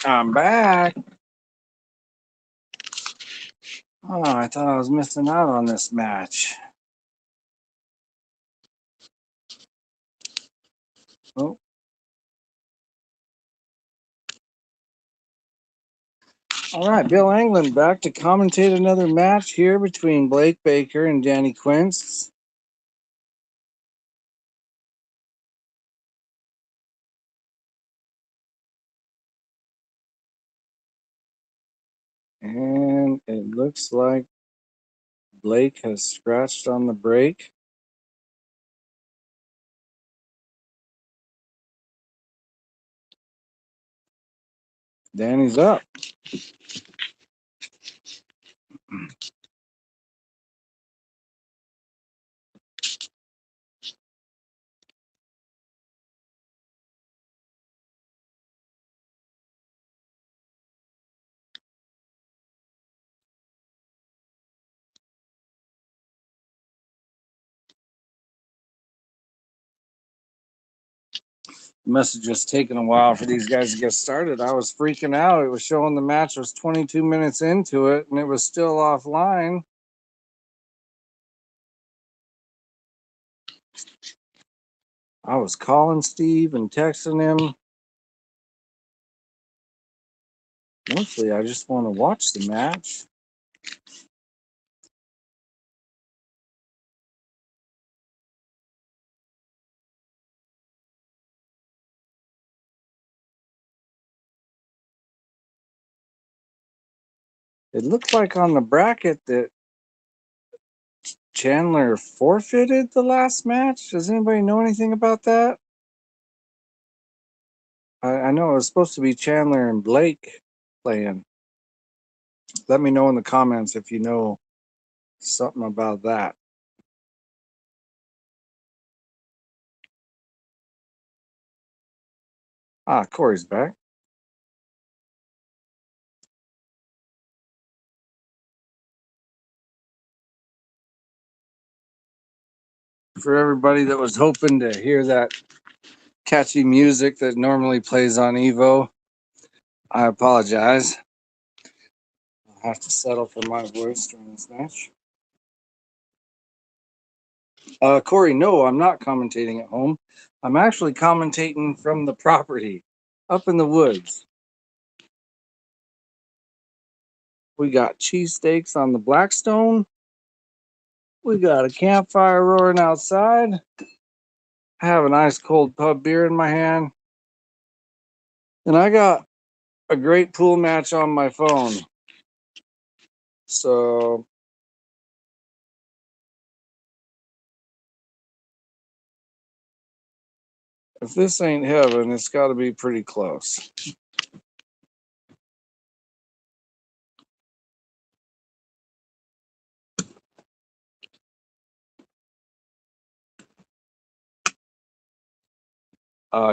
I'm back. Oh, I thought I was missing out on this match. Oh. All right, Bill Anglin back to commentate another match here between Blake Baker and Danny Quince. And it looks like Blake has scratched on the break. Danny's up. It must have just taken a while for these guys to get started. I was freaking out. It was showing the match was 22 minutes into it, and it was still offline. I was calling Steve and texting him. Mostly, I just want to watch the match. It looked like on the bracket that Chandler forfeited the last match. Does anybody know anything about that? I know it was supposed to be Chandler and Blake playing. Let me know in the comments if you know something about that. Ah, Corey's back. For everybody that was hoping to hear that catchy music that normally plays on Evo, I apologize. I'll have to settle for my voice during this match. Corey, no, I'm not commentating at home. I'm actually commentating from the property up in the woods. We got cheesesteaks on the Blackstone. We got a campfire roaring outside. I have an ice cold pub beer in my hand. And I got a great pool match on my phone. So if this ain't heaven, it's got to be pretty close.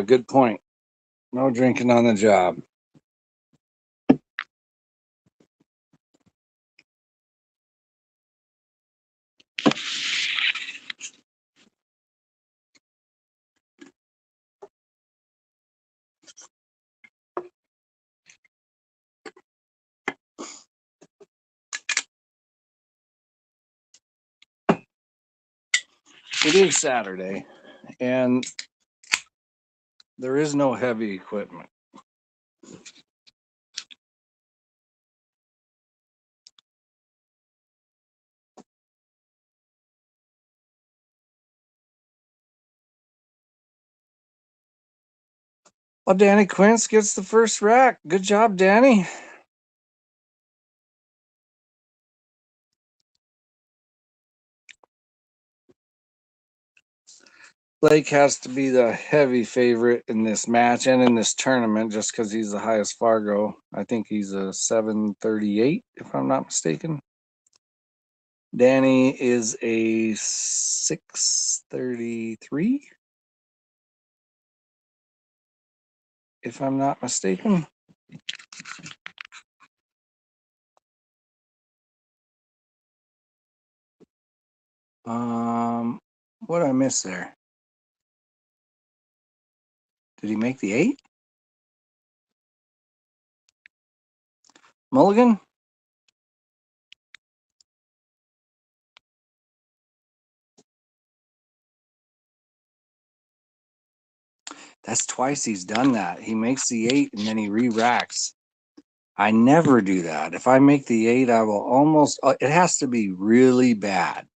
Good point. No drinking on the job. It is Saturday, and there is no heavy equipment. Well, Danny Quince gets the first rack. Good job, Danny. Blake has to be the heavy favorite in this match and in this tournament just because he's the highest Fargo. I think he's a 738, if I'm not mistaken. Danny is a 633, if I'm not mistaken. What did I miss there? Did he make the 8? Mulligan? That's twice he's done that. He makes the 8 and then he re-racks. I never do that. If I make the 8, I will almost, it has to be really bad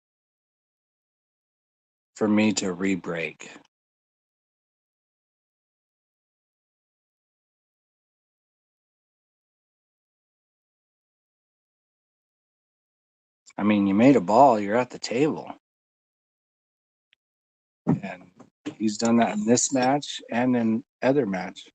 for me to re-break. I mean, you made a ball, you're at the table. And he's done that in this match and in other match.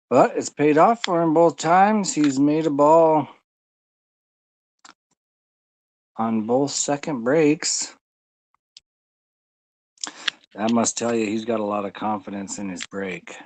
But it's paid off for him both times. He's made a ball on both second breaks. That must tell you he's got a lot of confidence in his break.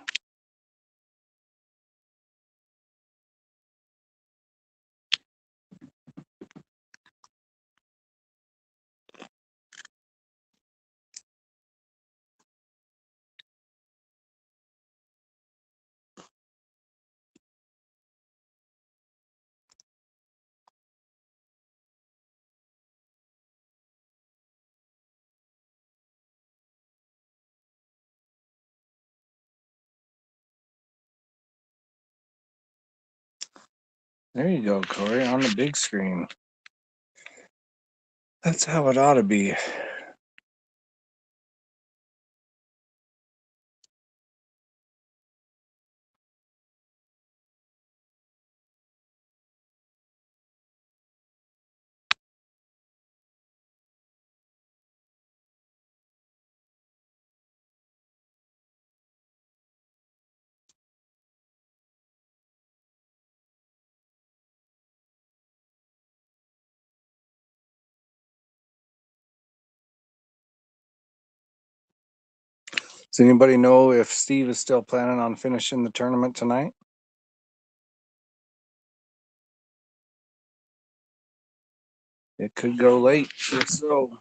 There you go, Corey, on the big screen. That's how it ought to be. Does anybody know if Steve is still planning on finishing the tournament tonight? It could go late, if so.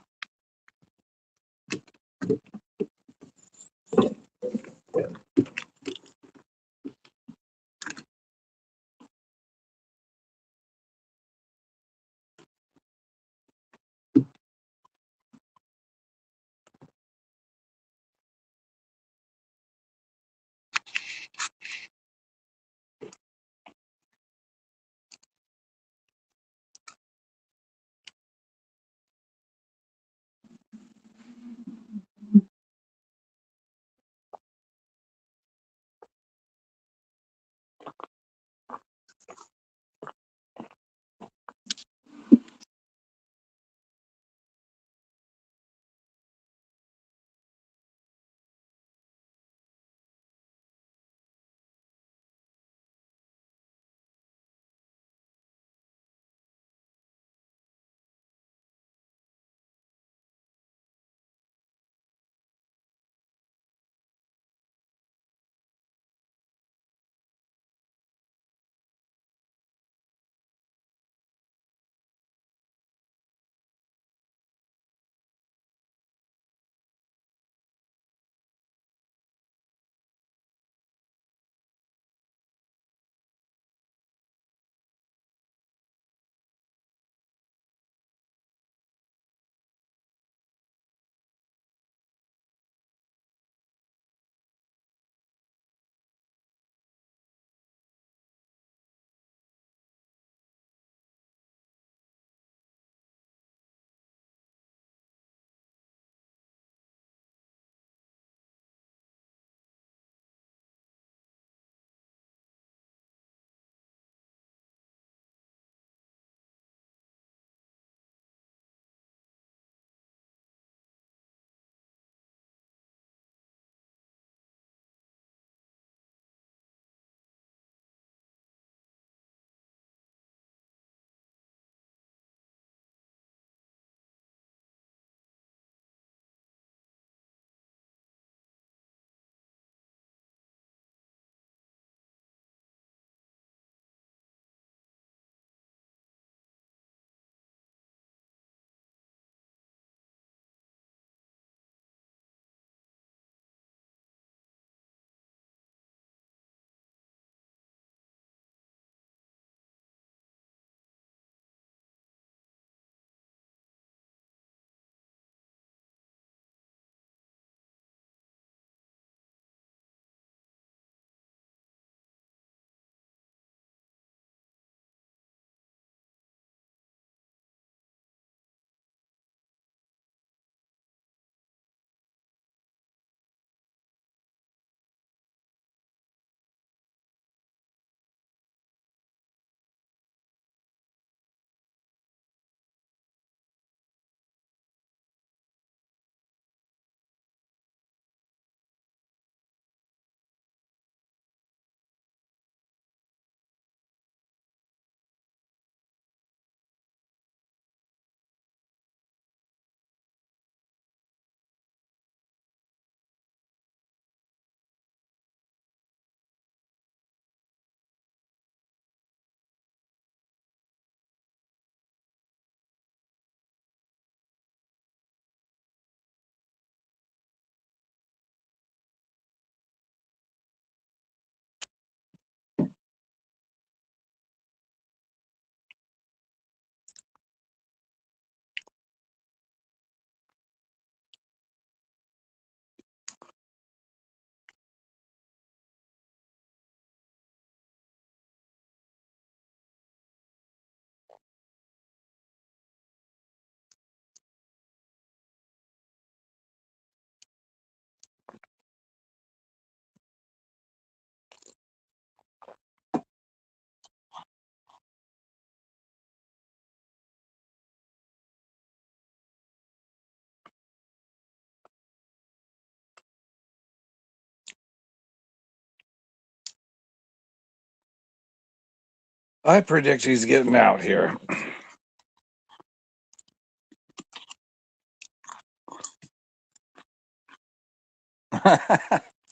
I predict he's getting out here.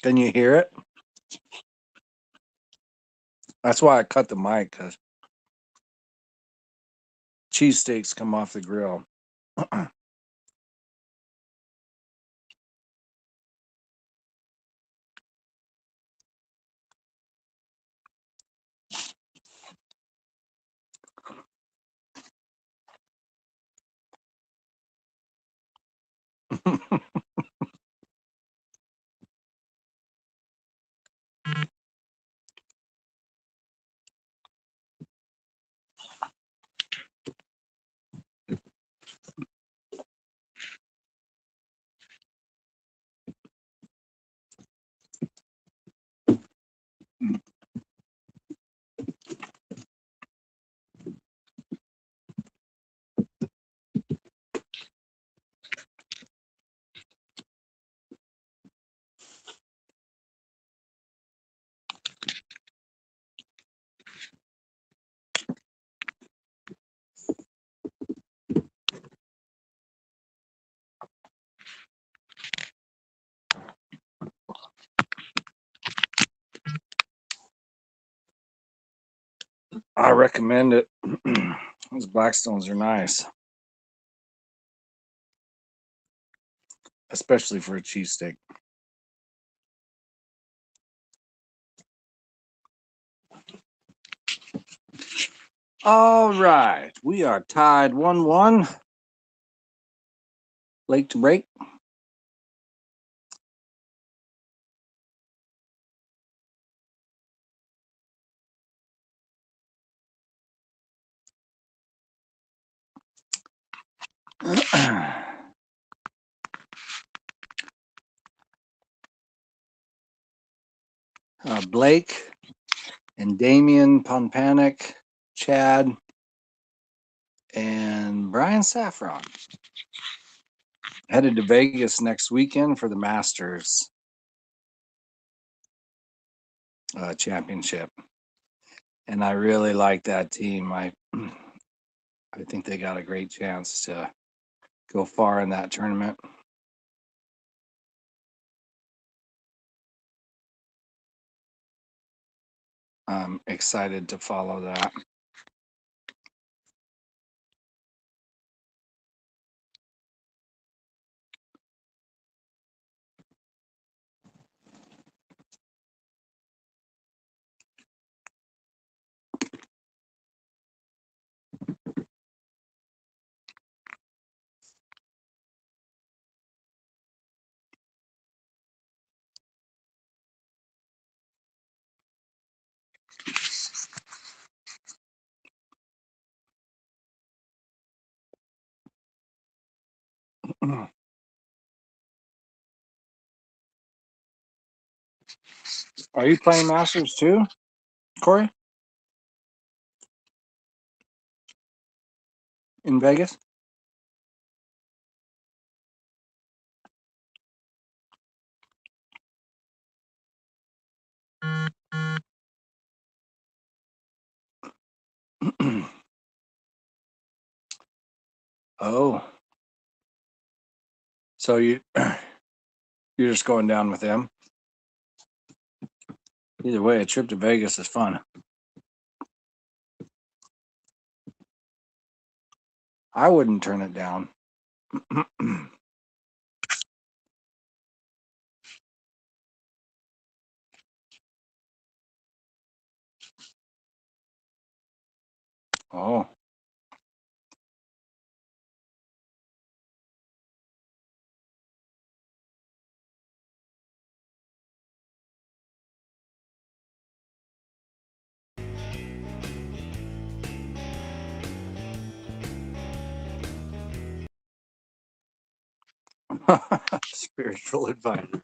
Can you hear it? That's why I cut the mic, because cheesesteaks come off the grill. I recommend it. Those Blackstones are nice, especially for a cheesesteak. All right, we are tied 1-1. Late to break. Blake and Damian Ponpanic, Chad, and Brian Saffron headed to Vegas next weekend for the Masters championship. And I really like that team. I think they got a great chance to go far in that tournament. I'm excited to follow that. Are you playing Masters too, Corey? In Vegas? Oh, so you're just going down with them? Either way, a trip to Vegas is fun. I wouldn't turn it down. Oh. Spiritual advisor.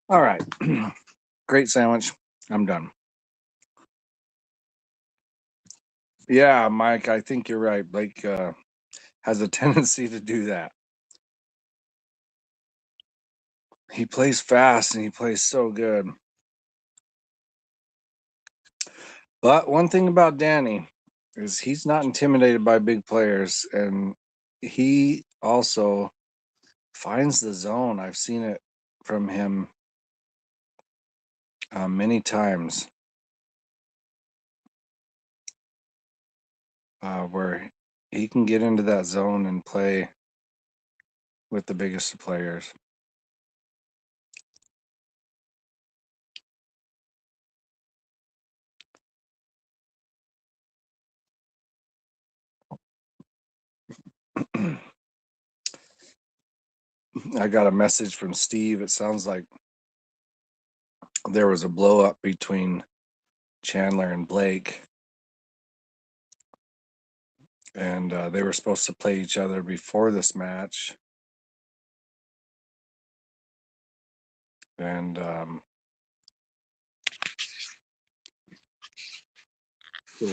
All right. Great sandwich. I'm done. Yeah, Mike, I think you're right. Blake has a tendency to do that. He plays fast and he plays so good. But one thing about Danny is he's not intimidated by big players, and he also finds the zone. I've seen it from him many times where he can get into that zone and play with the biggest of players. I got a message from Steve. It sounds like there was a blow up between Chandler and Blake, and they were supposed to play each other before this match. And for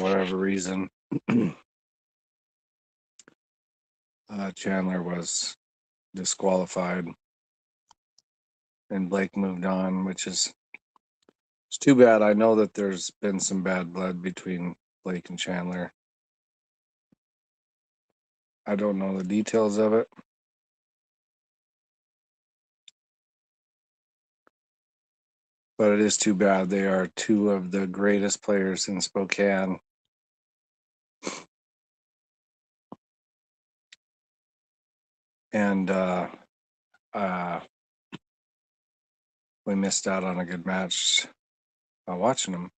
whatever reason, Chandler was disqualified and Blake moved on, which is it's too bad. I know that there's been some bad blood between Blake and Chandler. I don't know the details of it. But it is too bad. They are two of the greatest players in Spokane. And we missed out on a good match watching them.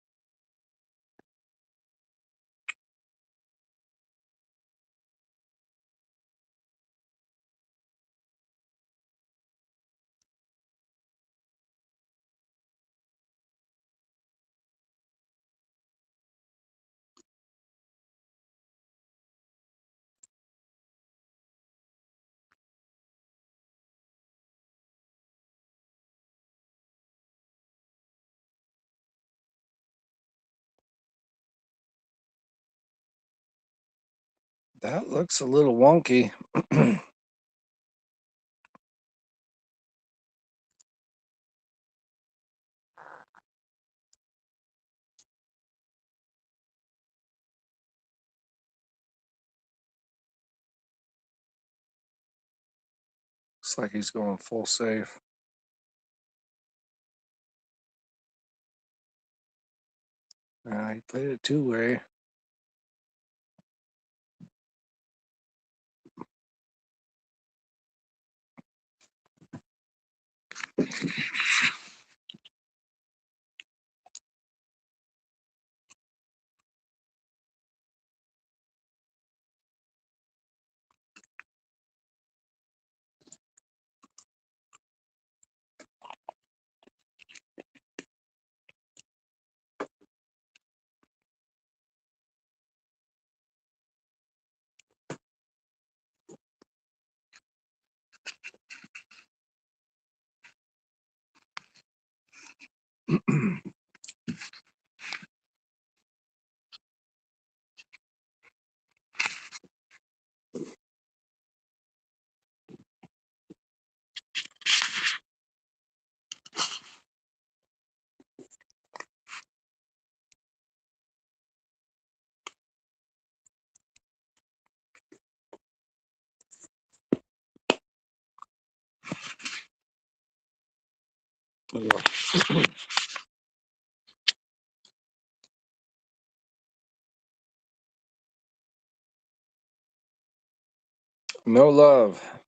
That looks a little wonky. Looks like he's going full safe. I played it two-way. No love.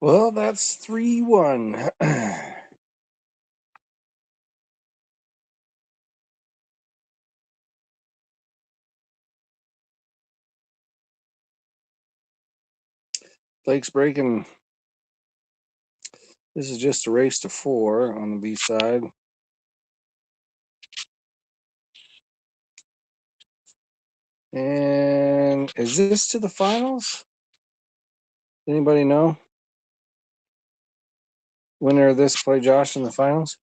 Well, that's 3-1. Blake's breaking. This is just a race to 4 on the B side. And is this to the finals? Anybody know? Winner of this play Josh in the finals?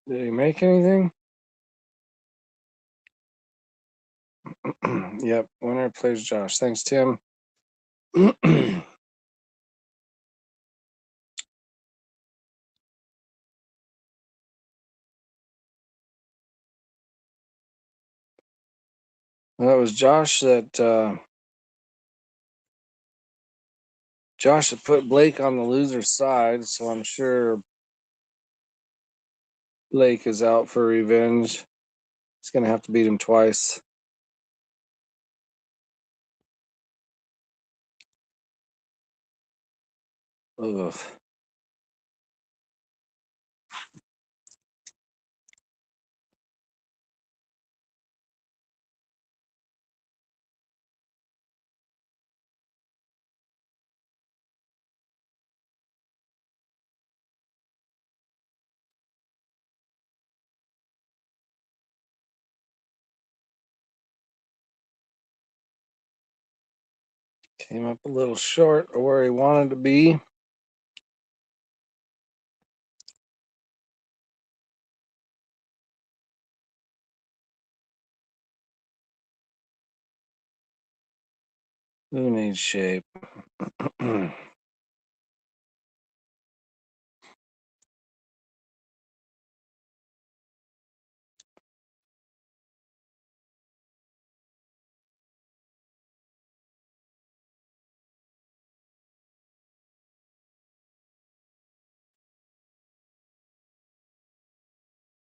Did he make anything? Yep, winner plays Josh. Thanks, Tim. That was Josh that Josh had put Blake on the loser side, so I'm sure Blake is out for revenge. He's going to have to beat him twice. Ugh. Came up a little short of where he wanted to be. Who needs shape?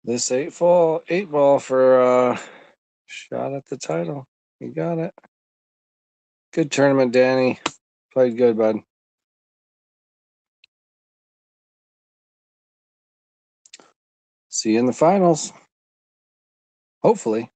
This eight ball for a shot at the title. You got it. Good tournament, Danny. Played good, bud. See you in the finals. Hopefully.